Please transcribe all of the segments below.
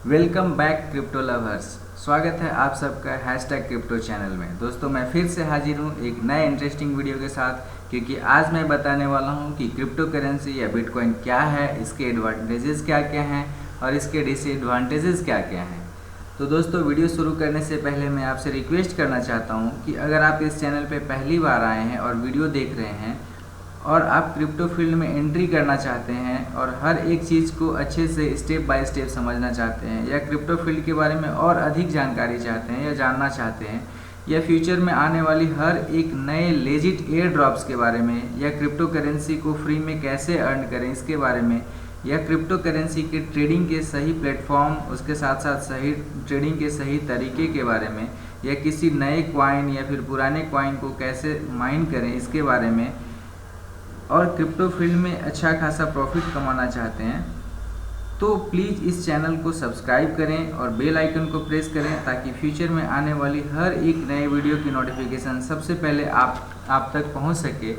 Welcome back crypto lovers. स्वागत है आप सबका हैशटैग क्रिप्टो चैनल में। दोस्तों मैं फिर से हाजिर हूँ एक नए इंटरेस्टिंग वीडियो के साथ, क्योंकि आज मैं बताने वाला हूँ कि क्रिप्टो करेंसी या बिटकॉइन क्या है, इसके एडवांटेजेस क्या क्या हैं और इसके डिसएडवांटेजेस क्या क्या हैं। तो दोस्तों वीडियो शुरू करने से पहले मैं आपसे रिक्वेस्ट करना चाहता हूँ कि अगर आप इस चैनल पर पहली बार आए हैं और वीडियो देख रहे हैं और आप क्रिप्टो फील्ड में एंट्री करना चाहते हैं और हर एक चीज़ को अच्छे से स्टेप बाय स्टेप समझना चाहते हैं, या क्रिप्टो फील्ड के बारे में और अधिक जानकारी चाहते हैं या जानना चाहते हैं, या फ्यूचर में आने वाली हर एक नए लेजिट एयर ड्रॉप्स के बारे में, या क्रिप्टो करेंसी को फ्री में कैसे अर्न करें इसके बारे में, या क्रिप्टो करेंसी के ट्रेडिंग के सही प्लेटफॉर्म, उसके साथ साथ सही ट्रेडिंग के सही तरीके के बारे में, या किसी नए कॉइन या फिर पुराने कॉइन को कैसे माइन करें इसके बारे में, और क्रिप्टो फील्ड में अच्छा खासा प्रॉफिट कमाना चाहते हैं, तो प्लीज़ इस चैनल को सब्सक्राइब करें और बेल आइकन को प्रेस करें, ताकि फ्यूचर में आने वाली हर एक नए वीडियो की नोटिफिकेशन सबसे पहले आप तक पहुंच सके।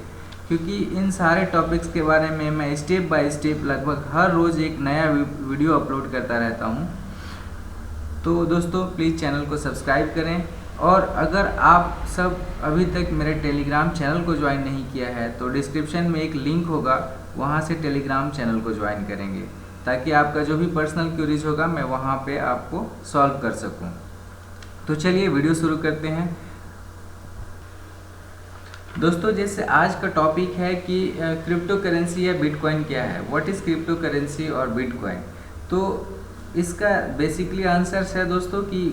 क्योंकि इन सारे टॉपिक्स के बारे में मैं स्टेप बाय स्टेप लगभग हर रोज़ एक नया वीडियो अपलोड करता रहता हूं। तो दोस्तों प्लीज़ चैनल को सब्सक्राइब करें, और अगर आप सब अभी तक मेरे टेलीग्राम चैनल को ज्वाइन नहीं किया है तो डिस्क्रिप्शन में एक लिंक होगा, वहाँ से टेलीग्राम चैनल को ज्वाइन करेंगे, ताकि आपका जो भी पर्सनल क्यूरीज होगा मैं वहाँ पे आपको सॉल्व कर सकूँ। तो चलिए वीडियो शुरू करते हैं। दोस्तों जैसे आज का टॉपिक है कि क्रिप्टो करेंसी या बिटकॉइन क्या है, व्हाट इज़ क्रिप्टो करेंसी और बिटकॉइन। तो इसका बेसिकली आंसर है दोस्तों कि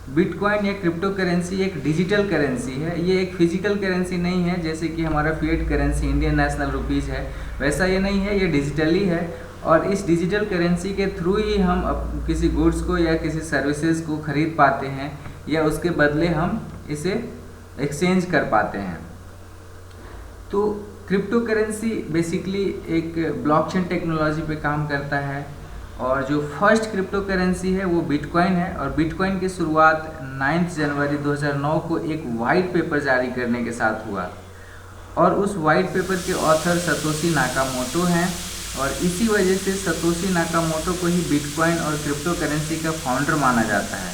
बिटकॉइन या क्रिप्टो करेंसी एक डिजिटल करेंसी है। ये एक फिजिकल करेंसी नहीं है, जैसे कि हमारा fiat currency Indian national rupees है, वैसा ये नहीं है, ये डिजिटली है। और इस डिजिटल करेंसी के थ्रू ही हम किसी गुड्स को या किसी सर्विसेज को खरीद पाते हैं, या उसके बदले हम इसे एक्सचेंज कर पाते हैं। तो क्रिप्टो करेंसी बेसिकली एक ब्लॉकचेन टेक्नोलॉजी पे काम करता है, और जो फर्स्ट क्रिप्टो करेंसी है वो बिटकॉइन है। और बिटकॉइन की शुरुआत 9 जनवरी 2009 को एक वाइट पेपर जारी करने के साथ हुआ, और उस वाइट पेपर के ऑथर सतोशी नाकामोटो हैं, और इसी वजह से सतोशी नाकामोटो को ही बिटकॉइन और क्रिप्टो करेंसी का फाउंडर माना जाता है।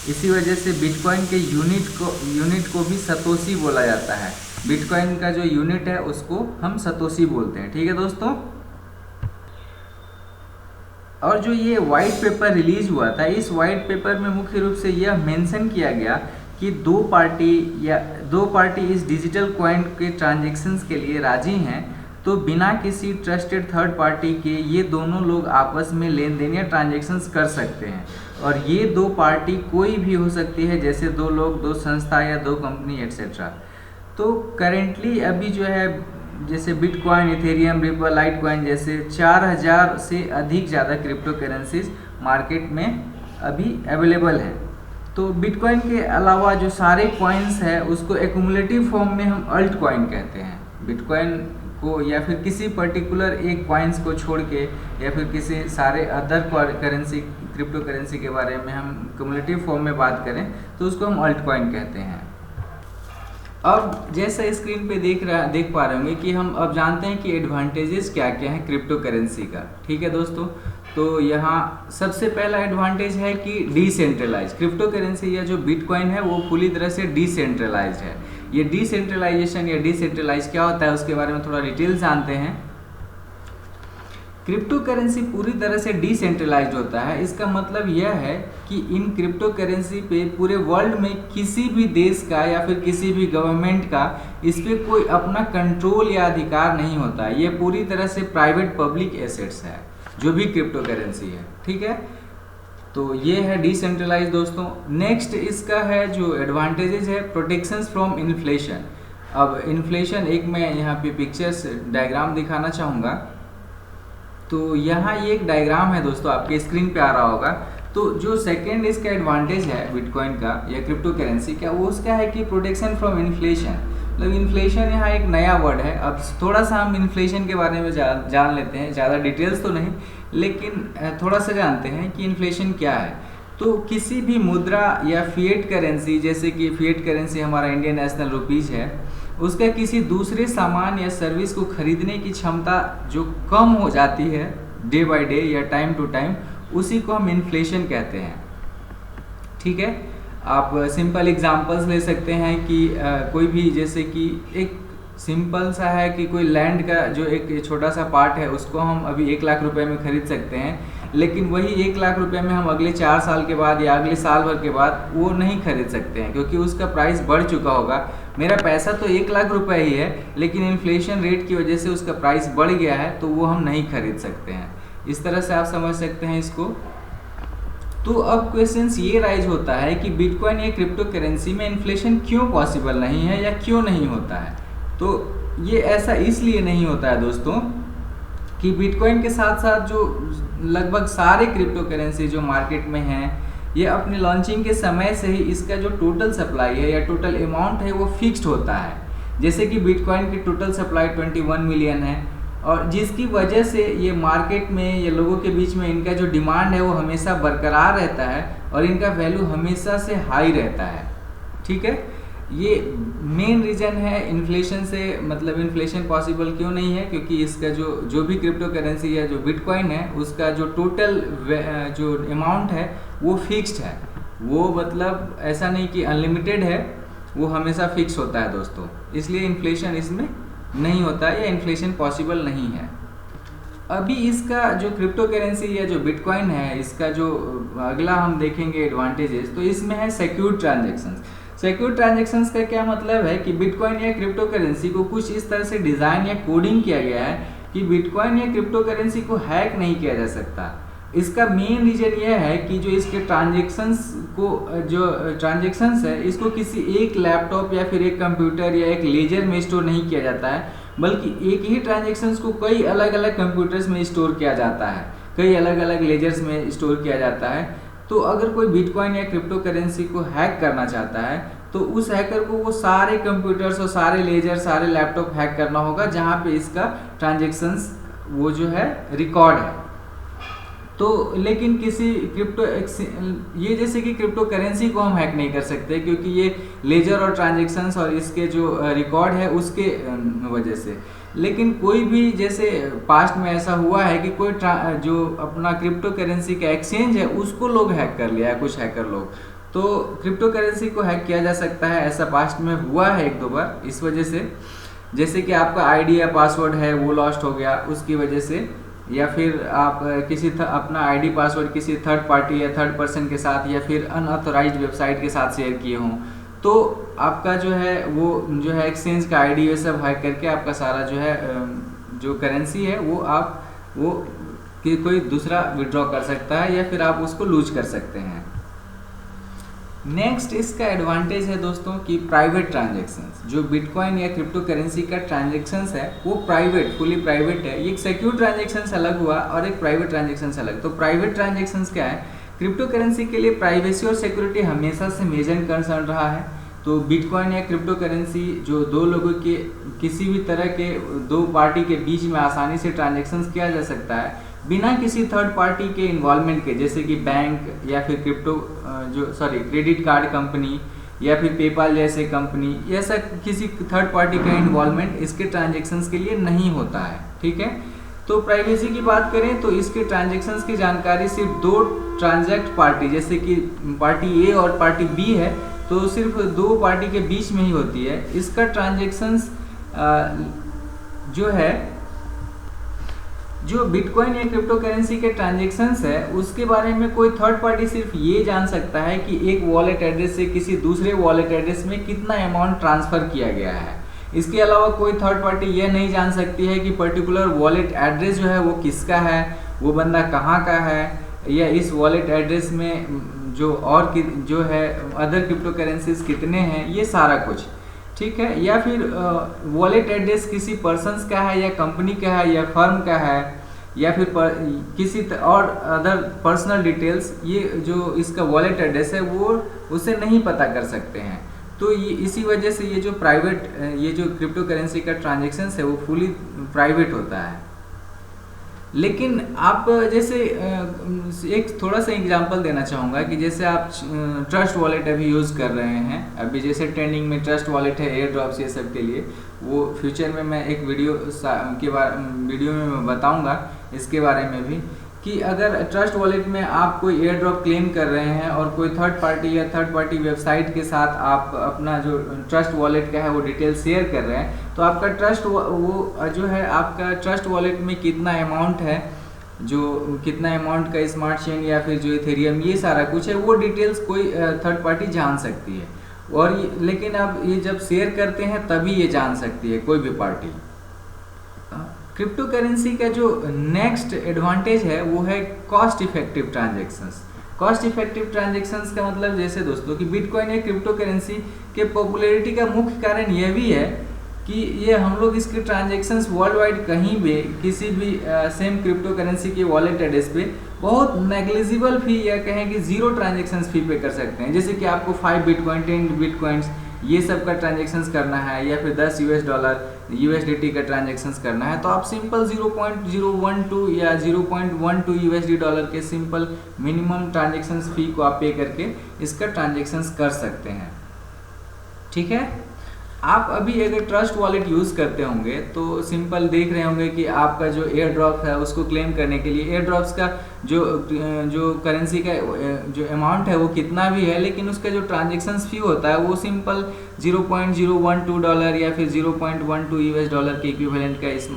इसी वजह से बिटकॉइन के यूनिट को भी सतोशी बोला जाता है। बिटकॉइन का जो यूनिट है उसको हम सतोशी बोलते हैं, ठीक है दोस्तों। और जो ये वाइट पेपर रिलीज हुआ था, इस वाइट पेपर में मुख्य रूप से यह मेंशन किया गया कि दो पार्टी इस डिजिटल कॉइन के ट्रांजैक्शंस के लिए राजी हैं, तो बिना किसी ट्रस्टेड थर्ड पार्टी के ये दोनों लोग आपस में लेन देन या ट्रांजैक्शंस कर सकते हैं। और ये दो पार्टी कोई भी हो सकती है, जैसे दो लोग, दो संस्था या दो कंपनी एट्सेट्रा। तो करेंटली अभी जो है, जैसे bitcoin, Ethereum, ripple, light coin जैसे 4000 से अधिक ज़्यादा क्रिप्टो करेंसीज मार्केट में अभी अवेलेबल है। तो बिटकॉइन के अलावा जो सारे कॉइन्स है उसको एक्यूमुलेटिव फॉर्म में हम अल्ट कॉइन कहते हैं। बिटकॉइन को या फिर किसी पर्टिकुलर एक कॉइन्स को छोड़ के, या फिर किसी सारे अदर करेंसी, क्रिप्टो करेंसी के बारे में हम क्यूमुलेटिव फॉर्म में बात करें तो उसको हम अल्ट कॉइन कहते हैं। अब जैसा स्क्रीन पे देख पा रहे होंगे कि हम अब जानते हैं कि एडवांटेजेस क्या क्या हैं क्रिप्टो करेंसी का, ठीक है दोस्तों। तो यहाँ सबसे पहला एडवांटेज है कि डिसेंट्रलाइज क्रिप्टो करेंसी या जो बिटकॉइन है वो पूरी तरह से डिसेंट्रलाइज है। ये डिसेंट्रलाइजेशन या डिसेंट्रलाइज क्या होता है उसके बारे में थोड़ा डिटेल जानते हैं। क्रिप्टो करेंसी पूरी तरह से डिसेंट्रलाइज्ड होता है। इसका मतलब यह है कि इन क्रिप्टो करेंसी पे पूरे वर्ल्ड में किसी भी देश का या फिर किसी भी गवर्नमेंट का इस पे कोई अपना कंट्रोल या अधिकार नहीं होता। ये पूरी तरह से प्राइवेट पब्लिक एसेट्स है जो भी क्रिप्टो करेंसी है, ठीक है। तो ये है डिसेंट्रलाइज दोस्तों। नेक्स्ट इसका है जो एडवांटेजेस है, प्रोटेक्शंस फ्रॉम इन्फ्लेशन। अब इन्फ्लेशन, एक मैं यहाँ पे पिक्चर्स डायग्राम दिखाना चाहूँगा। तो यहाँ ये एक डायग्राम है दोस्तों, आपके स्क्रीन पे आ रहा होगा। तो जो सेकेंड इसका एडवांटेज है बिटकॉइन का या क्रिप्टो करेंसी का, वो उसका है कि प्रोटेक्शन फ्रॉम इन्फ्लेशन। मतलब इन्फ्लेशन यहाँ एक नया वर्ड है। अब थोड़ा सा हम इन्फ्लेशन के बारे में जान लेते हैं, ज़्यादा डिटेल्स तो नहीं लेकिन थोड़ा सा जानते हैं कि इन्फ्लेशन क्या है। तो किसी भी मुद्रा या फिएट करेंसी, जैसे कि फिएट करेंसी हमारा इंडियन नेशनल रुपीज़ है, उसका किसी दूसरे सामान या सर्विस को खरीदने की क्षमता जो कम हो जाती है डे बाय डे या टाइम टू टाइम, उसी को हम इन्फ्लेशन कहते हैं। ठीक है, आप सिंपल एग्जांपल्स ले सकते हैं कि कोई भी, जैसे कि एक सिंपल सा है कि कोई लैंड का जो एक छोटा सा पार्ट है उसको हम अभी 1 लाख रुपए में खरीद सकते हैं, लेकिन वही 1 लाख रुपए में हम अगले 4 साल के बाद या अगले साल भर के बाद वो नहीं खरीद सकते हैं, क्योंकि उसका प्राइस बढ़ चुका होगा। मेरा पैसा तो 1 लाख रुपए ही है, लेकिन इन्फ्लेशन रेट की वजह से उसका प्राइस बढ़ गया है, तो वो हम नहीं खरीद सकते हैं। इस तरह से आप समझ सकते हैं इसको। तो अब क्वेश्चन ये राइज होता है कि बिटकॉइन या क्रिप्टो करेंसी में इन्फ्लेशन क्यों पॉसिबल नहीं है या क्यों नहीं होता है। तो ये ऐसा इसलिए नहीं होता है दोस्तों कि बिटकॉइन के साथ साथ जो लगभग सारे क्रिप्टो करेंसी जो मार्केट में हैं, ये अपने लॉन्चिंग के समय से ही इसका जो टोटल सप्लाई है या टोटल अमाउंट है वो फिक्स्ड होता है। जैसे कि बिटकॉइन की टोटल सप्लाई 21 मिलियन है, और जिसकी वजह से ये मार्केट में या लोगों के बीच में इनका जो डिमांड है वो हमेशा बरकरार रहता है और इनका वैल्यू हमेशा से हाई रहता है। ठीक है, ये मेन रीज़न है इन्फ्लेशन से, मतलब इन्फ्लेशन पॉसिबल क्यों नहीं है, क्योंकि इसका जो भी क्रिप्टो करेंसी या जो बिटकॉइन है उसका जो टोटल जो अमाउंट है वो फिक्स्ड है। वो मतलब ऐसा नहीं कि अनलिमिटेड है, वो हमेशा फिक्स होता है दोस्तों। इसलिए इन्फ्लेशन इसमें नहीं होता है या इन्फ्लेशन पॉसिबल नहीं है। अभी इसका जो क्रिप्टो करेंसी या जो बिटकॉइन है, इसका जो अगला हम देखेंगे एडवांटेजेस, तो इसमें है सिक्योर ट्रांजैक्शंस। सिक्योर ट्रांजैक्शंस का क्या मतलब है कि बिटकॉइन या क्रिप्टो करेंसी को कुछ इस तरह से डिज़ाइन या कोडिंग किया गया है कि बिटकॉइन या क्रिप्टो करेंसी को हैक नहीं किया जा सकता। इसका मेन रीजन यह है कि जो इसके ट्रांजैक्शंस है इसको किसी एक लैपटॉप या फिर एक कंप्यूटर या एक लेजर में स्टोर नहीं किया जाता है, बल्कि एक ही ट्रांजैक्शंस को कई अलग अलग कंप्यूटर्स में स्टोर किया जाता है, कई अलग अलग लेजर्स में स्टोर किया जाता है। तो अगर कोई बिटकॉइन या क्रिप्टो करेंसी को हैक करना चाहता है तो उस हैकर को वो सारे कंप्यूटर्स और सारे लेजर, सारे लैपटॉप हैक करना होगा जहाँ पे इसका ट्रांजैक्शंस वो जो है रिकॉर्ड है। तो लेकिन किसी ये जैसे कि क्रिप्टो करेंसी को हम हैक नहीं कर सकते, क्योंकि ये लेजर और ट्रांजैक्शंस और इसके जो रिकॉर्ड है उसके वजह से। लेकिन कोई भी, जैसे पास्ट में ऐसा हुआ है कि कोई जो अपना क्रिप्टो करेंसी का एक्सचेंज है उसको लोग हैक कर लिया है, कुछ हैकर लोग। तो क्रिप्टो करेंसी को हैक किया जा सकता है, ऐसा पास्ट में हुआ है 1-2 बार। इस वजह से जैसे कि आपका आईडी या पासवर्ड है वो लॉस्ट हो गया उसकी वजह से, या फिर आप अपना आईडी पासवर्ड किसी थर्ड पार्टी या थर्ड पर्सन के साथ या फिर अनऑथोराइज्ड वेबसाइट के साथ शेयर किए हों, तो आपका जो है वो जो है एक्सचेंज का आईडी ये सब हैक करके आपका सारा जो है जो करेंसी है वो कोई दूसरा विड्रॉ कर सकता है या फिर आप उसको लूज कर सकते हैं। नेक्स्ट इसका एडवांटेज है दोस्तों कि प्राइवेट ट्रांजैक्शंस, जो बिटकॉइन या क्रिप्टो करेंसी का ट्रांजैक्शंस है वो फुली प्राइवेट है। ये एक सिक्योर ट्रांजैक्शंस अलग हुआ और एक प्राइवेट ट्रांजैक्शंस अलग। तो प्राइवेट ट्रांजैक्शंस क्या है? क्रिप्टो करेंसी के लिए प्राइवेसी और सिक्योरिटी हमेशा से मेजर कंसर्न रहा है। तो बिटकॉइन या क्रिप्टो करेंसी जो दो लोगों के किसी भी तरह के दो पार्टी के बीच में आसानी से ट्रांजैक्शंस किया जा सकता है बिना किसी थर्ड पार्टी के इन्वॉल्वमेंट के, जैसे कि बैंक या फिर क्रेडिट कार्ड कंपनी या फिर पेपाल जैसे कंपनी, ऐसा किसी थर्ड पार्टी का इन्वॉल्वमेंट इसके ट्रांजैक्शंस के लिए नहीं होता है। ठीक है, तो प्राइवेसी की बात करें तो इसके ट्रांजैक्शंस की जानकारी सिर्फ दो ट्रांजैक्ट पार्टी, जैसे कि पार्टी ए और पार्टी बी है, तो सिर्फ दो पार्टी के बीच में ही होती है। इसका ट्रांजैक्शंस जो है, जो बिटकॉइन या क्रिप्टो करेंसी के ट्रांजैक्शंस है उसके बारे में कोई थर्ड पार्टी सिर्फ ये जान सकता है कि एक वॉलेट एड्रेस से किसी दूसरे वॉलेट एड्रेस में कितना अमाउंट ट्रांसफ़र किया गया है। इसके अलावा कोई थर्ड पार्टी ये नहीं जान सकती है कि पर्टिकुलर वॉलेट एड्रेस जो है वो किसका है, वो बंदा कहाँ का है, या इस वॉलेट एड्रेस में जो है अदर क्रिप्टो करेंसीज कितने हैं, ये सारा कुछ। ठीक है, या फिर वॉलेट एड्रेस किसी पर्सन्स का है या कंपनी का है या फर्म का है या फिर किसी और अदर पर्सनल डिटेल्स, ये जो इसका वॉलेट एड्रेस है वो उसे नहीं पता कर सकते हैं। तो ये इसी वजह से ये जो क्रिप्टो करेंसी का ट्रांजैक्शंस है वो फुली प्राइवेट होता है। लेकिन आप जैसे एक थोड़ा सा एग्जांपल देना चाहूँगा कि जैसे आप ट्रस्ट वॉलेट अभी यूज़ कर रहे हैं, अभी जैसे ट्रेंडिंग में ट्रस्ट वॉलेट है एयर ड्रॉप्स ये सब के लिए, वो फ्यूचर में मैं एक वीडियो में मैं बताऊँगा इसके बारे में भी कि अगर ट्रस्ट वॉलेट में आप कोई एयर ड्रॉप क्लेम कर रहे हैं और कोई थर्ड पार्टी वेबसाइट के साथ आप अपना जो ट्रस्ट वॉलेट का है वो डिटेल शेयर कर रहे हैं, तो आपका ट्रस्ट वो जो है आपका ट्रस्ट वॉलेट में कितना अमाउंट है, जो कितना अमाउंट का स्मार्ट चेन या फिर जो इथेरियम ये सारा कुछ है, वो डिटेल्स कोई थर्ड पार्टी जान सकती है। और लेकिन अब ये जब शेयर करते हैं तभी ये जान सकती है कोई भी पार्टी। क्रिप्टो करेंसी का जो नेक्स्ट एडवांटेज है वो है cost effective transactions. Cost effective transactions का मतलब जैसे दोस्तों कि बिटकॉइन या क्रिप्टो करेंसी के पॉपुलैरिटी का मुख्य कारण यह भी है कि ये हम लोग इसके ट्रांजेक्शन्स वर्ल्ड वाइड कहीं भी किसी भी सेम क्रिप्टो करेंसी के वॉलेट एड्रेस पे बहुत नेग्लिजिबल फी या कहें कि जीरो ट्रांजेक्शन्स फी पे कर सकते हैं। जैसे कि आपको 5 बिटकॉइन 10 बिटकॉइंस ये सब का ट्रांजेक्शन्स करना है या फिर $10 USDT का ट्रांजेक्शन्स करना है, तो आप सिंपल 0.012 या 0.12 USD डॉलर के सिंपल मिनिमम ट्रांजेक्शन्स फी को आप पे करके इसका ट्रांजेक्शन्स कर सकते हैं। ठीक है, आप अभी अगर ट्रस्ट वॉलेट यूज़ करते होंगे तो सिंपल देख रहे होंगे कि आपका जो एयर ड्रॉप है उसको क्लेम करने के लिए एयर ड्रॉप्स का जो करेंसी का जो अमाउंट है वो कितना भी है, लेकिन उसका जो ट्रांजेक्शन्स फी होता है वो सिंपल $0.012 या फिर 0.12 US डॉलर के इक्विवेलेंट का इस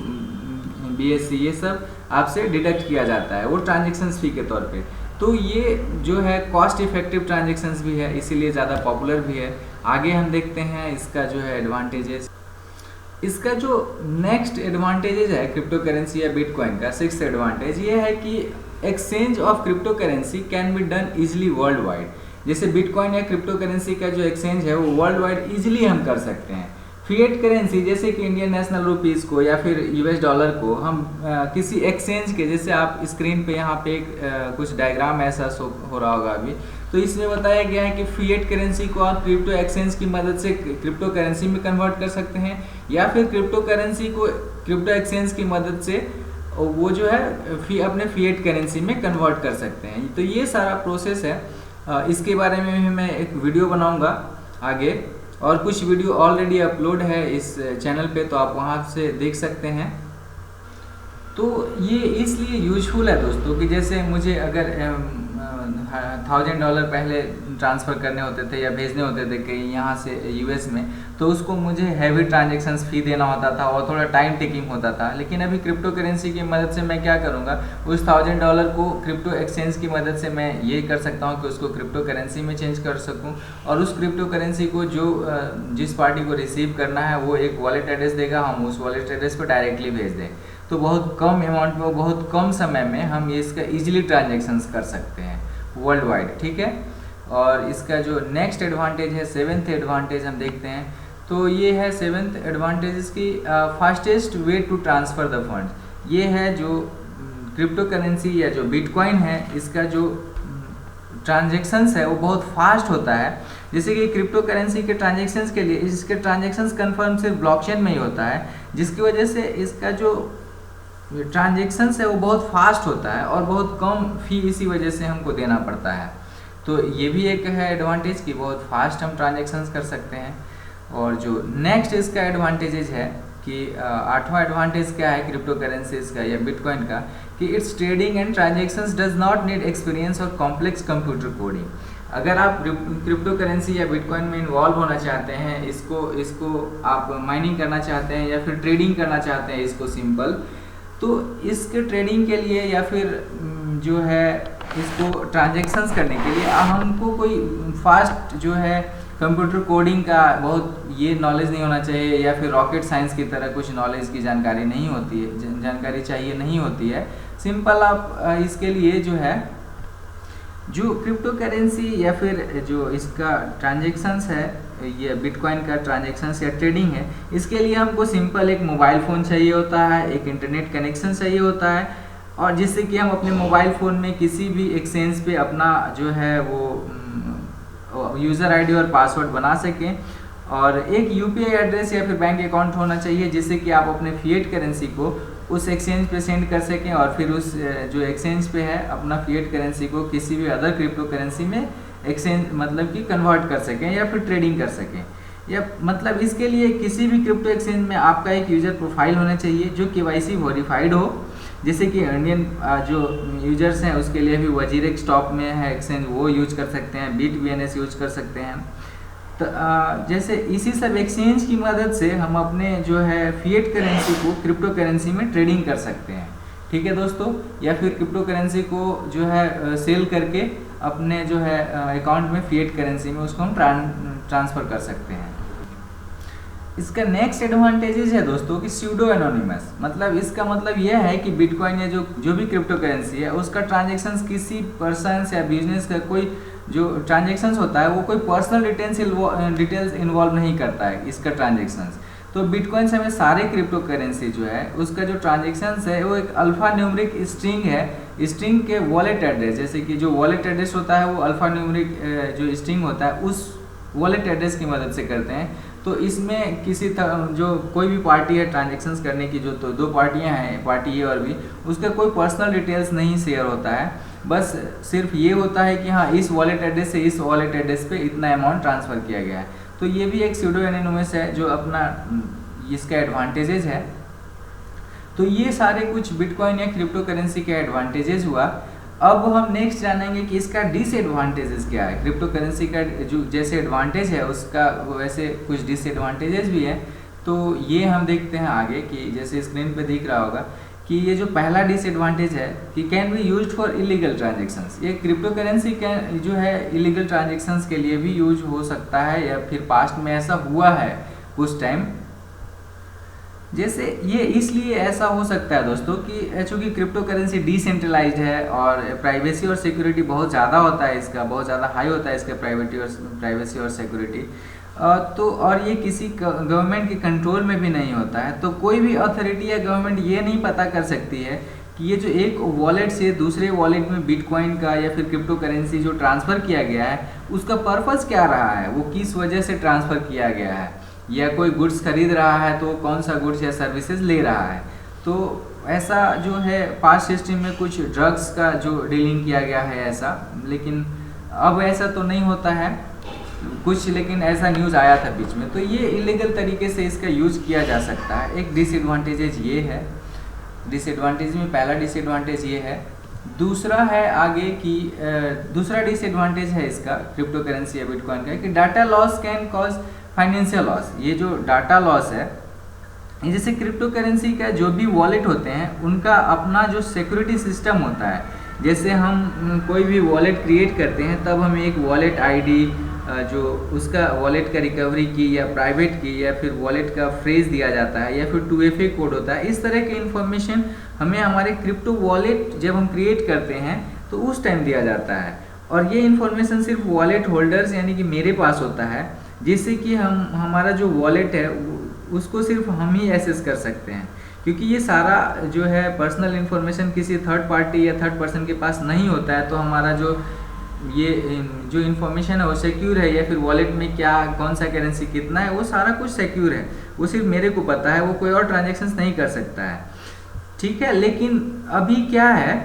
BSC ये सब आपसे डिडक्ट किया जाता है वो ट्रांजेक्शन्स फी के तौर पे। तो ये जो है कॉस्ट इफेक्टिव ट्रांजेक्शन्स भी है, इसीलिए ज़्यादा पॉपुलर भी है। आगे हम देखते हैं इसका जो है एडवांटेजेस। इसका जो नेक्स्ट एडवांटेजेस है क्रिप्टो करेंसी या बिटकॉइन का, सिक्स्थ एडवांटेज ये है कि exchange of crypto currency can be done easily world wide. जैसे बिटकॉइन या क्रिप्टो करेंसी का जो एक्सचेंज है वो वर्ल्ड वाइड इजिली हम कर सकते हैं। फिएट करेंसी जैसे कि इंडियन नेशनल रुपीज़ को या फिर US डॉलर को हम किसी एक्सचेंज के, जैसे आप स्क्रीन पे यहाँ पे कुछ डायग्राम ऐसा शो हो रहा होगा अभी, तो इसमें बताया गया है कि फिएट करेंसी को आप क्रिप्टो एक्सचेंज की मदद से क्रिप्टो करेंसी में कन्वर्ट कर सकते हैं या फिर क्रिप्टो करेंसी को क्रिप्टो एक्सचेंज की मदद से वो जो है अपने फिएट करेंसी में कन्वर्ट कर सकते हैं। तो ये सारा प्रोसेस है, इसके बारे में भी मैं एक वीडियो बनाऊँगा आगे, और कुछ वीडियो ऑलरेडी अपलोड है इस चैनल पे, तो आप वहाँ से देख सकते हैं। तो ये इसलिए यूजफुल है दोस्तों कि जैसे मुझे अगर $1000 पहले ट्रांसफ़र करने होते थे या भेजने होते थे कहीं यहाँ से US में, तो उसको मुझे हैवी ट्रांजेक्शन्स फ़ी देना होता था और थोड़ा टाइम टेकिंग होता था। लेकिन अभी क्रिप्टो करेंसी की मदद से मैं क्या करूँगा, उस $1000 को क्रिप्टो एक्सचेंज की मदद से मैं ये कर सकता हूँ कि उसको क्रिप्टो करेंसी में चेंज कर सकूँ, और उस क्रिप्टो करेंसी को जिस पार्टी को रिसीव करना है वो एक वॉलेट एड्रेस देगा, हम उस वॉलेट एड्रेस पर डायरेक्टली भेज दें। तो बहुत कम अमाउंट में, बहुत कम समय में हम इसका ईजिली ट्रांजेक्शन्स कर सकते हैं वर्ल्ड वाइड। ठीक है, और इसका जो नेक्स्ट एडवांटेज है, सेवेंथ एडवांटेज हम देखते हैं, तो ये है सेवेंथ एडवांटेज की fastest way to transfer the fund. ये है जो क्रिप्टो करेंसी या जो बिटकॉइन है इसका जो ट्रांजेक्शन्स है वो बहुत फास्ट होता है। जैसे कि क्रिप्टो करेंसी के ट्रांजेक्शन्स के लिए इसके ट्रांजेक्शन्स कन्फर्म सिर्फ ब्लॉकचेन में ही होता है, जिसकी वजह से इसका जो ट्रांजेक्शन्स है वो बहुत फास्ट होता है और बहुत कम फी इसी वजह से हमको देना पड़ता है। तो ये भी एक है एडवांटेज कि बहुत फास्ट हम ट्रांजेक्शन्स कर सकते हैं। और जो नेक्स्ट इसका एडवांटेजेस है कि आठवां एडवांटेज क्या है क्रिप्टो करेंसीज का या बिटकॉइन का, कि it's trading and transactions does not need experience और कॉम्प्लेक्स कंप्यूटर कोडिंग। अगर आप क्रिप्टो करेंसी या बिटकॉइन में इन्वॉल्व होना चाहते हैं, इसको आप माइनिंग करना चाहते हैं या फिर ट्रेडिंग करना चाहते हैं इसको सिंपल, तो इसके ट्रेडिंग के लिए या फिर जो है इसको ट्रांजेक्शन्स करने के लिए हमको कोई फास्ट जो है कंप्यूटर कोडिंग का बहुत ये नॉलेज नहीं होना चाहिए या फिर रॉकेट साइंस की तरह कुछ नॉलेज की जानकारी नहीं होती है, जानकारी चाहिए नहीं होती है। सिंपल आप इसके लिए जो है जो क्रिप्टो करेंसी या फिर जो इसका ट्रांजेक्शन्स है, ये बिटकॉइन का ट्रांजेक्शन्स या ट्रेडिंग है, इसके लिए हमको सिंपल एक मोबाइल फ़ोन चाहिए होता है, एक इंटरनेट कनेक्शन चाहिए होता है, और जिससे कि हम अपने मोबाइल फ़ोन में किसी भी एक्सचेंज पे अपना जो है वो यूज़र आईडी और पासवर्ड बना सकें, और एक UPI एड्रेस या फिर बैंक अकाउंट होना चाहिए जिससे कि आप अपने फिएट करेंसी को उस एक्सचेंज पे सेंड कर सकें और फिर उस जो एक्सचेंज पे है अपना फिएट करेंसी को किसी भी अदर क्रिप्टो करेंसी में एक्सचेंज मतलब कि कन्वर्ट कर सकें या फिर ट्रेडिंग कर सकें। या मतलब इसके लिए किसी भी क्रिप्टो एक्सचेंज में आपका एक यूज़र प्रोफाइल होना चाहिए जो KYC वेरीफाइड हो, जैसे कि इंडियन जो यूजर्स हैं उसके लिए भी वजीरेक्स टॉप में है एक्सचेंज, वो यूज कर सकते हैं, बीट BNS यूज कर सकते हैं। तो जैसे इसी सब एक्सचेंज की मदद से हम अपने जो है फिएट करेंसी को क्रिप्टो करेंसी में ट्रेडिंग कर सकते हैं, ठीक है दोस्तों, या फिर क्रिप्टो करेंसी को जो है सेल करके अपने जो है अकाउंट में फिएट करेंसी में उसको हम ट्रांसफ़र कर सकते हैं। इसका नेक्स्ट एडवांटेजेस है दोस्तों कि स्यूडो एनोनिमस, मतलब इसका मतलब यह है कि बिटकॉइन या जो भी क्रिप्टो करेंसी है उसका ट्रांजेक्शन्स किसी पर्सन या बिजनेस का कोई जो ट्रांजेक्शन्स होता है वो कोई पर्सनल डिटेल्स इन्वॉल्व नहीं करता है इसका ट्रांजेक्शन्स। तो बिटकॉइन से हमें सारे क्रिप्टो करेंसी जो है उसका जो ट्रांजेक्शन्स है वो एक अल्फा न्यूमरिक स्ट्रिंग है, स्ट्रिंग के वॉलेट एड्रेस, जैसे कि जो वॉलेट एड्रेस होता है वो अल्फा न्यूमरिक जो स्ट्रिंग होता है उस वॉलेट एड्रेस की मदद से करते हैं। तो इसमें किसी जो कोई भी पार्टी है ट्रांजेक्शन्स करने की, जो तो दो पार्टियां हैं, पार्टी ए और बी, उसका कोई पर्सनल डिटेल्स नहीं शेयर होता है, बस सिर्फ ये होता है कि हाँ इस वॉलेट एड्रेस से इस वॉलेट एड्रेस पे इतना अमाउंट ट्रांसफ़र किया गया है। तो ये भी एक स्यूडो एनोनिमस है जो अपना इसका एडवांटेजेस है। तो ये सारे कुछ बिटकॉइन या क्रिप्टो करेंसी के एडवांटेजेस हुआ। अब हम नेक्स्ट जानेंगे कि इसका डिसएडवांटेजेस क्या है। क्रिप्टो करेंसी का जो जैसे एडवांटेज है उसका वैसे कुछ डिसएडवांटेजेस भी है। तो ये हम देखते हैं आगे कि जैसे स्क्रीन पे दिख रहा होगा कि ये जो पहला डिसएडवांटेज है कि can be used for illegal transactions. ये क्रिप्टो करेंसी जो है इलीगल ट्रांजेक्शन्स के लिए भी यूज हो सकता है या फिर पास्ट में ऐसा हुआ है कुछ टाइम। जैसे ये इसलिए ऐसा हो सकता है दोस्तों कि चूँकि क्रिप्टो करेंसी डिसेंट्रलाइज्ड है और प्राइवेसी और सिक्योरिटी बहुत ज़्यादा होता है, इसका बहुत ज़्यादा हाई होता है इसका प्राइवेसी और सिक्योरिटी, तो और ये किसी गवर्नमेंट के कंट्रोल में भी नहीं होता है। तो कोई भी अथॉरिटी या गवर्नमेंट ये नहीं पता कर सकती है कि ये जो एक वॉलेट से दूसरे वॉलेट में बिटकॉइन का या फिर क्रिप्टो करेंसी जो ट्रांसफ़र किया गया है उसका पर्पज़ क्या रहा है, वो किस वजह से ट्रांसफ़र किया गया है, या कोई गुड्स खरीद रहा है तो कौन सा गुड्स या सर्विसेज ले रहा है। तो ऐसा जो है पास्ट हिस्ट्री में कुछ ड्रग्स का जो डीलिंग किया गया है ऐसा, लेकिन अब ऐसा तो नहीं होता है कुछ, लेकिन ऐसा न्यूज़ आया था बीच में। तो ये इलीगल तरीके से इसका यूज किया जा सकता है। एक डिसएडवांटेजेज ये है, डिसएडवांटेज में पहला डिसएडवांटेज ये है। दूसरा है आगे कि दूसरा डिसएडवांटेज है इसका क्रिप्टो करेंसी या बिटकॉइन का कि data loss can cause financial loss. ये जो डाटा लॉस है, जैसे क्रिप्टो करेंसी का जो भी वॉलेट होते हैं उनका अपना जो सिक्योरिटी सिस्टम होता है, जैसे हम कोई भी वॉलेट क्रिएट करते हैं तब हमें एक वॉलेट आईडी जो उसका वॉलेट का रिकवरी की या प्राइवेट की या फिर वॉलेट का फ्रेज दिया जाता है या फिर 2FA कोड होता है। इस तरह के इन्फॉर्मेशन हमें हमारे क्रिप्टो वॉलेट जब हम क्रिएट करते हैं तो उस टाइम दिया जाता है, और ये इन्फॉर्मेशन सिर्फ वॉलेट होल्डर्स यानी कि मेरे पास होता है, जिससे कि हम हमारा जो वॉलेट है उसको सिर्फ हम ही एक्सेस कर सकते हैं, क्योंकि ये सारा जो है पर्सनल इन्फॉर्मेशन किसी थर्ड पार्टी या थर्ड पर्सन के पास नहीं होता है। तो हमारा जो ये जो इन्फॉर्मेशन है वो सिक्योर है, या फिर वॉलेट में क्या कौन सा करेंसी कितना है वो सारा कुछ सिक्योर है, वो सिर्फ मेरे को पता है, वो कोई और ट्रांजेक्शन्स नहीं कर सकता है, ठीक है। लेकिन अभी क्या है,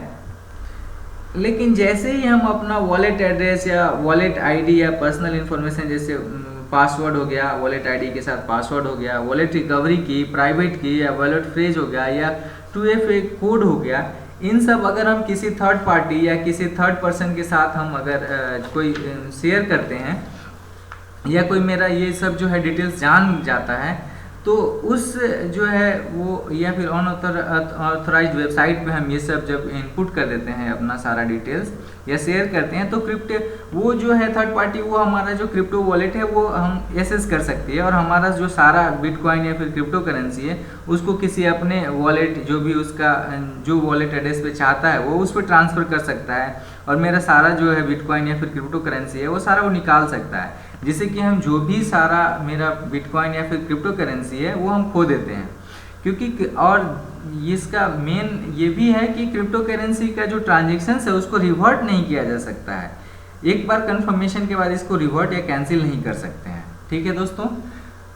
लेकिन जैसे ही हम अपना वॉलेट एड्रेस या वॉलेट आईडी या पर्सनल इन्फॉर्मेशन जैसे पासवर्ड हो गया, वॉलेट आईडी के साथ पासवर्ड हो गया, वॉलेट रिकवरी की, प्राइवेट की, या वॉलेट फ्रेज हो गया, या 2FA कोड हो गया, इन सब अगर हम किसी थर्ड पार्टी या किसी थर्ड पर्सन के साथ हम अगर कोई शेयर करते हैं या कोई मेरा ये सब जो है डिटेल्स जान जाता है, तो उस जो है वो या फिर अनऑथराइज्ड वेबसाइट पे हम ये सब जब इनपुट कर देते हैं अपना सारा डिटेल्स या शेयर करते हैं, तो क्रिप्टो वो जो है थर्ड पार्टी वो हमारा जो क्रिप्टो वॉलेट है वो हम एक्सेस कर सकती है, और हमारा जो सारा बिटकॉइन या फिर क्रिप्टो करेंसी है उसको किसी अपने वॉलेट जो भी उसका जो वॉलेट एड्रेस पे चाहता है वो उस पर ट्रांसफ़र कर सकता है, और मेरा सारा जो है बिटकॉइन या फिर क्रिप्टो करेंसी है वो सारा वो निकाल सकता है, जिससे कि हम जो भी सारा मेरा बिटकॉइन या फिर क्रिप्टो करेंसी है वो हम खो देते हैं। क्योंकि और इसका मेन ये भी है कि क्रिप्टो करेंसी का जो ट्रांजेक्शन्स है उसको रिवर्ट नहीं किया जा सकता है, एक बार कंफर्मेशन के बाद इसको रिवर्ट या कैंसिल नहीं कर सकते हैं, ठीक है दोस्तों।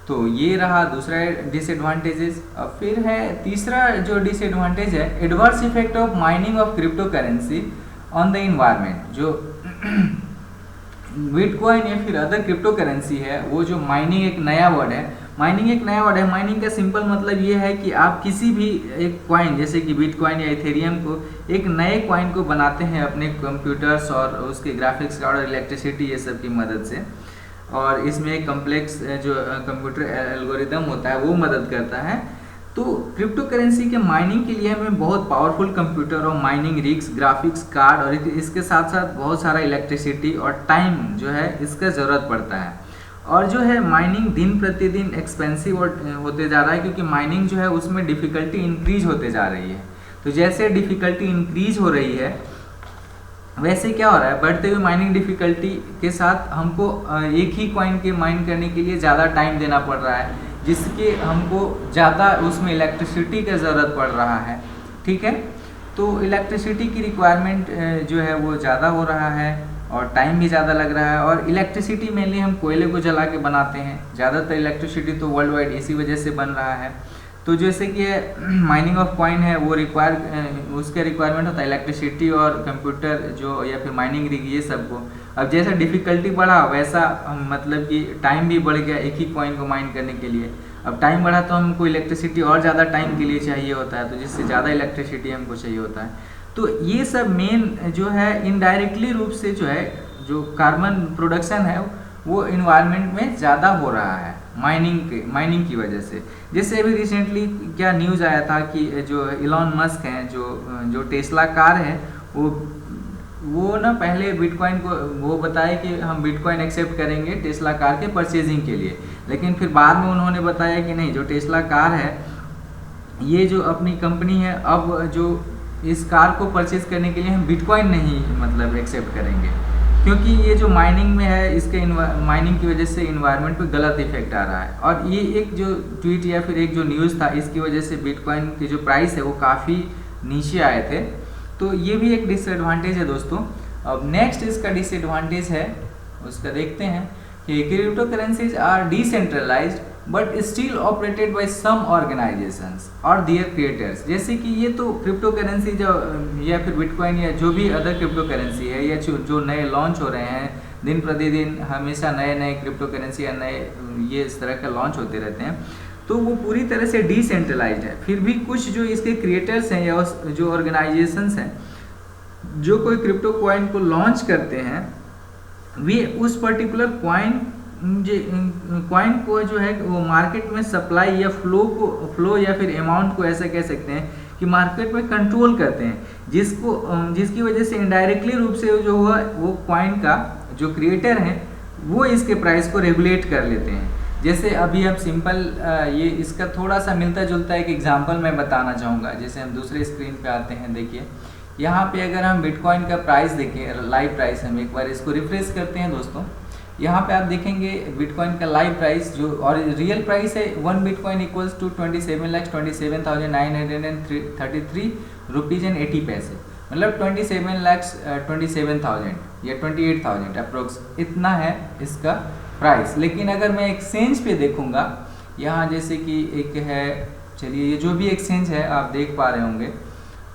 तो ये रहा दूसरा डिसएडवांटेजेस। अब फिर है तीसरा जो डिसएडवांटेज है, adverse effect of mining of crypto currency on the environment. जो बिटकॉइन या फिर अदर क्रिप्टो करेंसी है वो जो माइनिंग एक नया वर्ड है, माइनिंग एक नया वर्ड है। माइनिंग का सिंपल मतलब ये है कि आप किसी भी एक कॉइन जैसे कि बिटकॉइन या इथेरियम को एक नए कॉइन को बनाते हैं अपने कंप्यूटर्स और उसके ग्राफिक्स कार्ड और इलेक्ट्रिसिटी ये सब की मदद से, और इसमें एक कम्प्लेक्स जो कंप्यूटर एल्गोरिदम होता है वो मदद करता है। तो क्रिप्टो करेंसी के माइनिंग के लिए हमें बहुत पावरफुल कंप्यूटर और माइनिंग रिग्स, ग्राफिक्स कार्ड और इसके साथ साथ बहुत सारा इलेक्ट्रिसिटी और टाइम जो है इसका ज़रूरत पड़ता है। और जो है माइनिंग दिन प्रतिदिन एक्सपेंसिव होते जा रहा है, क्योंकि माइनिंग जो है उसमें डिफ़िकल्टी इंक्रीज होते जा रही है। तो जैसे डिफ़िकल्टी इंक्रीज हो रही है वैसे क्या हो रहा है, बढ़ते हुए माइनिंग डिफ़िकल्टी के साथ हमको एक ही कॉइन के माइन करने के लिए ज़्यादा टाइम देना पड़ रहा है, जिसके हमको ज़्यादा उसमें इलेक्ट्रिसिटी का ज़रूरत पड़ रहा है। ठीक है, तो इलेक्ट्रिसिटी की रिक्वायरमेंट जो है वो ज़्यादा हो रहा है और टाइम भी ज़्यादा लग रहा है। और इलेक्ट्रिसिटी मेनली हम कोयले को जला के बनाते हैं, ज़्यादातर इलेक्ट्रिसिटी तो वर्ल्ड वाइड इसी वजह से बन रहा है। तो जैसे कि माइनिंग ऑफ कॉइन है वो उसका रिक्वायरमेंट होता है इलेक्ट्रिसिटी और कंप्यूटर जो या फिर माइनिंग रिग ये सब को। अब जैसा डिफ़िकल्टी बढ़ा वैसा मतलब कि टाइम भी बढ़ गया एक ही कॉइन को माइन करने के लिए। अब टाइम बढ़ा तो हमको इलेक्ट्रिसिटी और ज़्यादा टाइम के लिए चाहिए होता है, तो जिससे ज़्यादा इलेक्ट्रिसिटी हमको चाहिए होता है। तो ये सब मेन जो है इनडायरेक्टली रूप से जो है जो कार्बन प्रोडक्शन है वो इन्वायरमेंट में ज़्यादा हो रहा है माइनिंग की वजह से। जैसे अभी रिसेंटली क्या न्यूज़ आया था कि जो इलॉन मस्क हैं जो टेस्ला कार है वो ना पहले बिटकॉइन को वो बताए कि हम बिटकॉइन एक्सेप्ट करेंगे टेस्ला कार के परचेजिंग के लिए, लेकिन फिर बाद में उन्होंने बताया कि नहीं, जो टेस्ला कार है ये जो अपनी कंपनी है अब जो इस कार को परचेज करने के लिए हम बिटकॉइन नहीं मतलब एक्सेप्ट करेंगे, क्योंकि ये जो माइनिंग में है इसके माइनिंग की वजह से इन्वायरमेंट पे गलत इफेक्ट आ रहा है। और ये एक जो ट्वीट या फिर एक जो न्यूज़ था इसकी वजह से बिटकॉइन की जो प्राइस है वो काफ़ी नीचे आए थे। तो ये भी एक डिसएडवांटेज है दोस्तों। अब नेक्स्ट इसका डिसएडवांटेज है उसका देखते हैं कि crypto currencies are decentralised but still operated by some organisations और देयर क्रिएटर्स। जैसे कि ये तो क्रिप्टो करेंसी जो या फिर बिटकॉइन या जो भी अदर क्रिप्टो करेंसी है या जो नए लॉन्च हो रहे हैं दिन प्रतिदिन, हमेशा नए नए क्रिप्टो करेंसी या नए ये इस तरह का लॉन्च होते रहते हैं, तो वो पूरी तरह से डिसेंट्रलाइज्ड है। फिर भी कुछ जो इसके क्रिएटर्स हैं या जो ऑर्गेनाइजेशंस हैं जो कोई क्रिप्टो कॉइन को लॉन्च करते हैं वे उस पर्टिकुलर कॉइन को जो है वो मार्केट में सप्लाई या फ्लो या फिर अमाउंट को ऐसा कह सकते हैं कि मार्केट में कंट्रोल करते हैं, जिसकी वजह से इनडायरेक्टली रूप से जो हुआ वो कॉइन का जो क्रिएटर हैं वो इसके प्राइस को रेगुलेट कर लेते हैं। जैसे अभी हम सिंपल ये इसका थोड़ा सा मिलता जुलता एक एग्जांपल मैं बताना चाहूँगा। जैसे हम दूसरे स्क्रीन पे आते हैं, देखिए यहाँ पे अगर हम बिटकॉइन का प्राइस देखें, लाइव प्राइस, हम एक बार इसको रिफ्रेश करते हैं दोस्तों। यहाँ पे आप देखेंगे बिटकॉइन का लाइव प्राइस जो और रियल प्राइस है 1 bitcoin equals to 27,27,933 rupees and 80 पैसे, मतलब 27,27,000 या 28,000 अप्रोक्स इतना है इसका प्राइस। लेकिन अगर मैं एक्सचेंज पे देखूँगा यहाँ जैसे कि एक है, चलिए ये जो भी एक्सचेंज है आप देख पा रहे होंगे,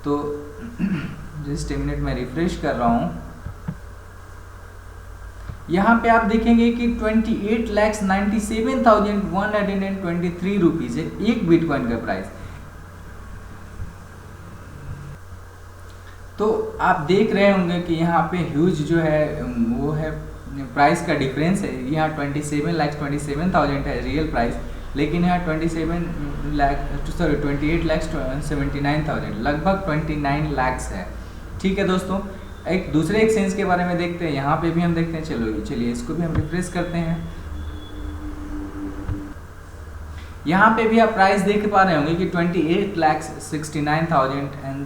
तो जस्ट 1 मिनट में रिफ्रेश कर रहा हूँ। यहाँ पे आप देखेंगे कि 28,97,123 रुपीज़ है एक बिटकॉइन का प्राइस। तो आप देख रहे होंगे कि यहाँ पे ह्यूज जो है वो है प्राइस का डिफरेंस है। यहाँ 27,27,000 है रियल प्राइस, लेकिन यहाँ 28,79,000 लगभग 29 लाख है। ठीक है दोस्तों, एक दूसरे एक्सचेंज के बारे में देखते हैं। यहाँ पे भी हम देखते हैं, चलिए इसको भी हम रिफ्रेश करते हैं। यहाँ पे भी आप प्राइस देख पा रहे होंगे कि 28,69,000 एंड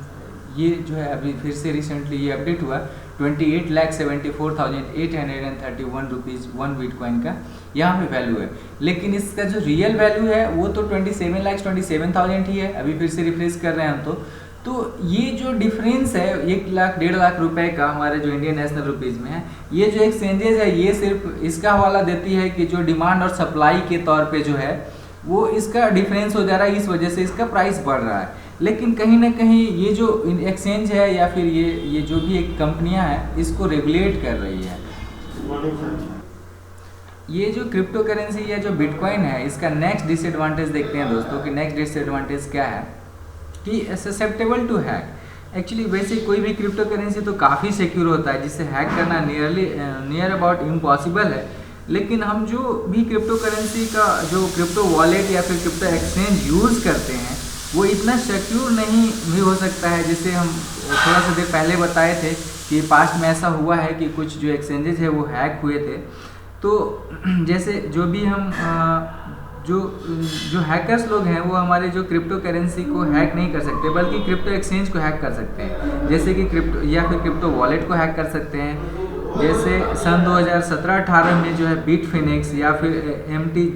ये जो है अभी फिर से रिसेंटली ये अपडेट हुआ 28,74,831 रुपीज़ 1 बिटकॉइन का यहाँ पे वैल्यू है। लेकिन इसका जो रियल वैल्यू है वो तो 27,27,000 ही है। अभी फिर से रिफ्रेश कर रहे हैं हम तो ये जो डिफरेंस है 1 लाख 1.5 लाख रुपए का हमारे जो इंडियन नेशनल रुपीज़ में है, ये जो एक्सचेंजेस है ये सिर्फ इसका हवाला देती है कि जो डिमांड और सप्लाई के तौर पे जो है वो इसका डिफरेंस हो जा रहा है, इस वजह से इसका प्राइस बढ़ रहा है। लेकिन कहीं ना कहीं ये जो एक्सचेंज है या फिर ये जो भी एक कंपनियां हैं इसको रेगुलेट कर रही है। ये जो क्रिप्टो करेंसी या जो बिटकॉइन है, इसका नेक्स्ट डिसएडवांटेज देखते हैं दोस्तों कि नेक्स्ट डिसएडवांटेज क्या है कि ससेप्टेबल टू हैक। एक्चुअली वैसे कोई भी क्रिप्टो करेंसी तो काफ़ी सिक्योर होता है, जिससे हैक करना नियर अबाउट इम्पॉसिबल है। लेकिन हम जो भी क्रिप्टो करेंसी का जो क्रिप्टो वॉलेट या फिर क्रिप्टो एक्सचेंज यूज़ करते हैं वो इतना सिक्योर नहीं भी हो सकता है। जैसे हम थोड़ा सा देर पहले बताए थे कि पास्ट में ऐसा हुआ है कि कुछ जो एक्सचेंजेस है वो हैक हुए थे। तो जैसे जो भी हम जो हैकर्स लोग हैं वो हमारे जो क्रिप्टो करेंसी को हैक नहीं कर सकते, बल्कि क्रिप्टो एक्सचेंज को हैक कर सकते हैं। जैसे कि क्रिप्टो या फिर क्रिप्टो वॉलेट को हैक कर सकते हैं। जैसे सन 2017-18 में जो है बिटफिनिक्स या फिर MT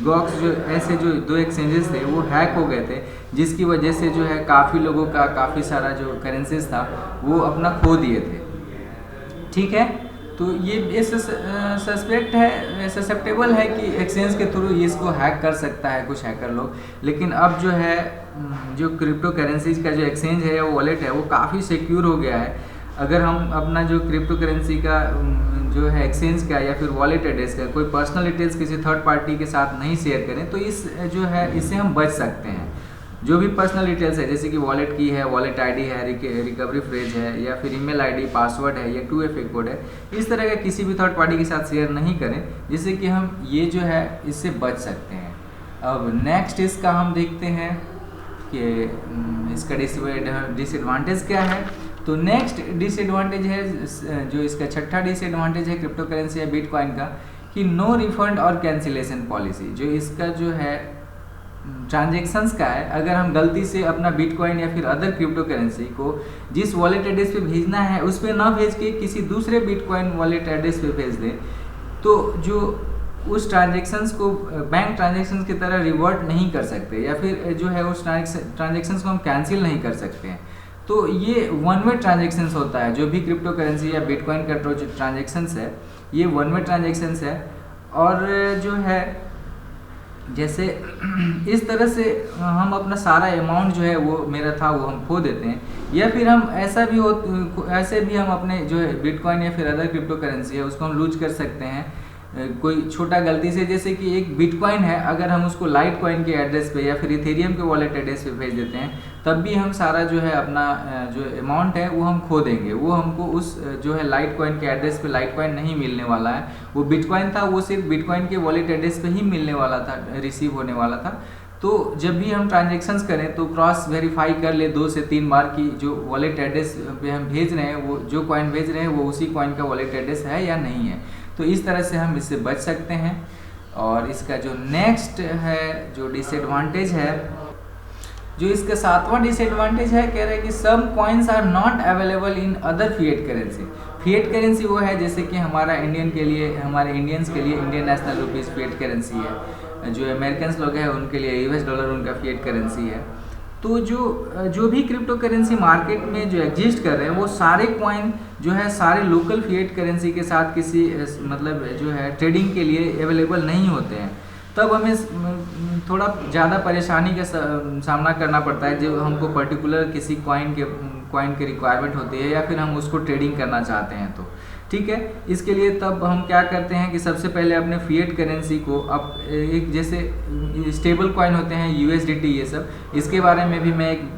गॉक्स, जो ऐसे जो 2 एक्सचेंजेस थे वो हैक हो गए थे, जिसकी वजह से जो है काफ़ी लोगों का काफ़ी सारा जो करेंसीज था वो अपना खो दिए थे। ठीक है, तो ये सस्पेक्ट है, ससेप्टेबल है कि एक्सचेंज के थ्रू ये इसको हैक कर सकता है कुछ हैकर लोग। लेकिन अब जो है जो क्रिप्टो करेंसीज का जो एक्सचेंज है या वॉलेट है वो काफ़ी सिक्योर हो गया है। अगर हम अपना जो क्रिप्टो करेंसी का जो है एक्सचेंज का या फिर वॉलेट एड्रेस का कोई पर्सनल डिटेल्स किसी थर्ड पार्टी के साथ नहीं शेयर करें तो इस जो है इससे हम बच सकते हैं। जो भी पर्सनल डिटेल्स है जैसे कि वॉलेट की है, वॉलेट आईडी है, रिकवरी फ्रेज है या फिर ईमेल आईडी, पासवर्ड है या 2FA कोड है, इस तरह का किसी भी थर्ड पार्टी के साथ शेयर नहीं करें, जिससे कि हम ये जो है इससे बच सकते हैं। अब नेक्स्ट इसका हम देखते हैं कि इसका डिसएडवांटेज क्या है। तो नेक्स्ट डिसएडवांटेज है जो इसका छठा डिसएडवांटेज है क्रिप्टो करेंसी या बिटकॉइन का, कि नो रिफंड और कैंसिलेशन पॉलिसी। जो इसका जो है ट्रांजेक्शन्स का है, अगर हम गलती से अपना बिटकॉइन या फिर अदर क्रिप्टो करेंसी को जिस वॉलेट एड्रेस पे भेजना है उस पर ना भेज के किसी दूसरे बिटकॉइन वॉलेट एड्रेस पे भेज दें तो जो उस ट्रांजेक्शन्स को बैंक ट्रांजेक्शन्स की तरह रिवर्ट नहीं कर सकते, या फिर जो है उस ट्रांजेक्शन्स को हम कैंसिल नहीं कर सकते हैं। तो ये वन वे ट्रांजेक्शन्स होता है। जो भी क्रिप्टो करेंसी या बिटकॉइन का जो ट्रांजेक्शन्स है ये वन वे ट्रांजेक्शन्स है। और जो है जैसे इस तरह से हम अपना सारा अमाउंट जो है वो मेरा था वो हम खो देते हैं, या फिर हम ऐसे भी हम अपने जो है बिटकॉइन या फिर अदर क्रिप्टो करेंसी है उसको हम लूज कर सकते हैं कोई छोटा गलती से। जैसे कि एक बिटकॉइन है, अगर हम उसको लाइट कॉइन के एड्रेस पे या फिर इथेरियम के वॉलेट एड्रेस पे भेज देते हैं तब भी हम सारा जो है अपना जो अमाउंट है वो हम खो देंगे। वो हमको उस जो है लाइट कॉइन के एड्रेस पे लाइट कॉइन नहीं मिलने वाला है। वो बिटकॉइन था, वो सिर्फ बिटकॉइन के वॉलेट एड्रेस पे ही मिलने वाला था, रिसीव होने वाला था। तो जब भी हम ट्रांजेक्शन्स करें तो क्रॉस वेरीफाई कर ले 2 से 3 बार की जो वॉलेट एड्रेस पे हम भेज रहे हैं, वो जो कॉइन भेज रहे हैं वो उसी कॉइन का वॉलेट एड्रेस है या नहीं है। तो इस तरह से हम इससे बच सकते हैं। और इसका जो नेक्स्ट है जो डिसएडवांटेज है, जो इसका 7वां डिसएडवांटेज है, कह रहे हैं कि some coins are not available in other fiat currency. Fiat currency वो है जैसे कि हमारे इंडियंस के लिए Indian national rupees fiat currency है, जो अमेरिकन लोग हैं उनके लिए US डॉलर उनका फिएट करेंसी है। तो जो भी क्रिप्टो करेंसी मार्केट में जो एग्जिस्ट कर रहे हैं वो सारे कॉइन जो है सारे लोकल फिएट करेंसी के साथ किसी मतलब जो है ट्रेडिंग के लिए अवेलेबल नहीं होते हैं। तब हमें थोड़ा ज़्यादा परेशानी का सामना करना पड़ता है जब हमको पर्टिकुलर किसी कॉइन की रिक्वायरमेंट होती है या फिर हम उसको ट्रेडिंग करना चाहते हैं। तो ठीक है, इसके लिए तब हम क्या करते हैं कि सबसे पहले अपने फिएट करेंसी को अब एक जैसे स्टेबल कॉइन होते हैं USDT ये सब, इसके बारे में भी मैं एक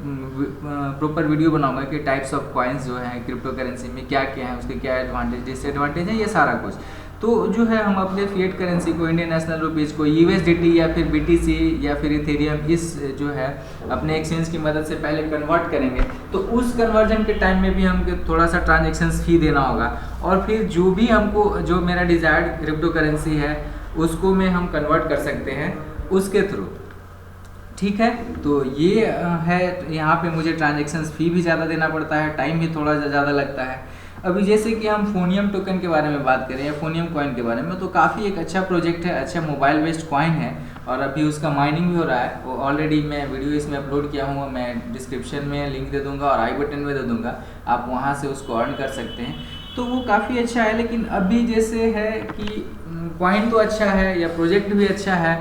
प्रॉपर वीडियो बनाऊंगा कि टाइप्स ऑफ कॉइन्स जो हैं क्रिप्टो करेंसी में क्या क्या है, उसके क्या एडवांटेज डिसएडवांटेज है, ये सारा कुछ। तो जो है हम अपने फिएट करेंसी को इंडियन नेशनल रुपीज़ को USDT या फिर BTC या फिर इथेरियम इस जो है अपने एक्सचेंज की मदद से पहले कन्वर्ट करेंगे। तो उस कन्वर्जन के टाइम में भी हमको थोड़ा सा ट्रांजेक्शन्स फी देना होगा, और फिर जो भी हमको जो मेरा डिजायर्ड क्रिप्टो करेंसी है उसको में हम कन्वर्ट कर सकते हैं उसके थ्रू। ठीक है, तो ये है यहाँ पे मुझे ट्रांजेक्शन्स फ़ी भी ज़्यादा देना पड़ता है, टाइम भी थोड़ा ज़्यादा लगता है। अभी जैसे कि हम फोनियम टोकन के बारे में बात करें या फोनियम कॉइन के बारे में, तो काफ़ी एक अच्छा प्रोजेक्ट है, अच्छा मोबाइल बेस्ड कॉइन है और अभी उसका माइनिंग भी हो रहा है। वो ऑलरेडी मैं वीडियो इसमें अपलोड किया हूँ, मैं डिस्क्रिप्शन में लिंक दे दूँगा और आई बटन में दे दूँगा, आप वहाँ से उसको अर्न कर सकते हैं। तो वो काफ़ी अच्छा है। लेकिन अभी जैसे है कि कॉइन तो अच्छा है या प्रोजेक्ट भी अच्छा है,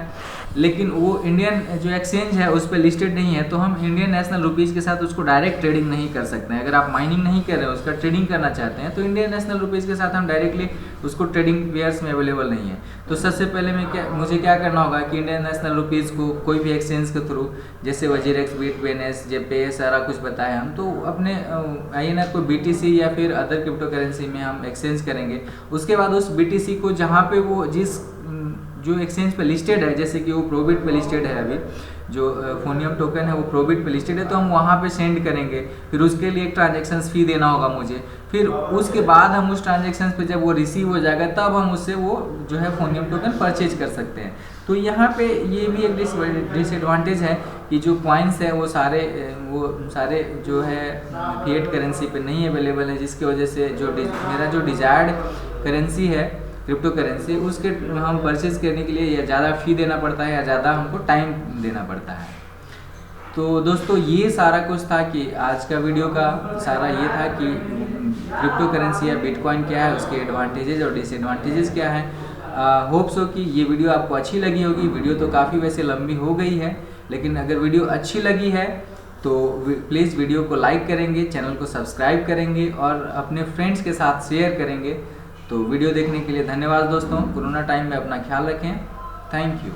लेकिन वो इंडियन जो एक्सचेंज है उस पर लिस्टेड नहीं है, तो हम इंडियन नेशनल रुपीज़ के साथ उसको डायरेक्ट ट्रेडिंग नहीं कर सकते हैं। अगर आप माइनिंग नहीं कर रहे हो, उसका ट्रेडिंग करना चाहते हैं, तो इंडियन नेशनल रुपीज़ के साथ हम डायरेक्टली उसको ट्रेडिंग पेयर्स में अवेलेबल नहीं है। तो सबसे पहले मुझे क्या करना होगा कि इंडियन नेशनल रुपीज़ को कोई भी एक्सचेंज के थ्रू, जैसे वजीरेक्स, बिटवेनेस, जेपे, सारा कुछ बताया हम, तो अपने INR को BTC या फिर अदर क्रिप्टो करेंसी में हम एक्सचेंज करेंगे। उसके बाद उस BTC को जहाँ पे वो जिस जो एक्सचेंज पे लिस्टेड है, जैसे कि वो प्रोबिट पे लिस्टेड है, अभी जो फोनियम टोकन है वो प्रोबिट पे लिस्टेड है, तो हम वहाँ पे सेंड करेंगे। फिर उसके लिए एक ट्रांजेक्शन फ़ी देना होगा मुझे। फिर उसके बाद हम उस ट्रांजेक्शन पे जब वो रिसीव हो जाएगा तब हम उससे वो जो है फोनियम टोकन परचेज कर सकते हैं। तो यहाँ पे ये भी एक डिसएडवांटेज है कि जो कॉइन्स है वो सारे जो है फिएट करेंसी पे नहीं अवेलेबल है, जिसकी वजह से मेरा जो डिजायर्ड करेंसी है क्रिप्टो करेंसी, उसके हम परचेज करने के लिए या ज़्यादा फ़ी देना पड़ता है या ज़्यादा हमको टाइम देना पड़ता है। तो दोस्तों ये सारा कुछ था कि आज का वीडियो का सारा ये था कि क्रिप्टो करेंसी या बिटकॉइन क्या है, उसके एडवांटेजेस और डिसएडवांटेजेस क्या है। होप सो कि ये वीडियो आपको अच्छी लगी होगी। वीडियो तो काफ़ी वैसे लंबी हो गई है, लेकिन अगर वीडियो अच्छी लगी है तो प्लीज़ वीडियो को लाइक करेंगे, चैनल को सब्सक्राइब करेंगे और अपने फ्रेंड्स के साथ शेयर करेंगे। तो वीडियो देखने के लिए धन्यवाद दोस्तों। कोरोना टाइम में अपना ख्याल रखें। Thank you.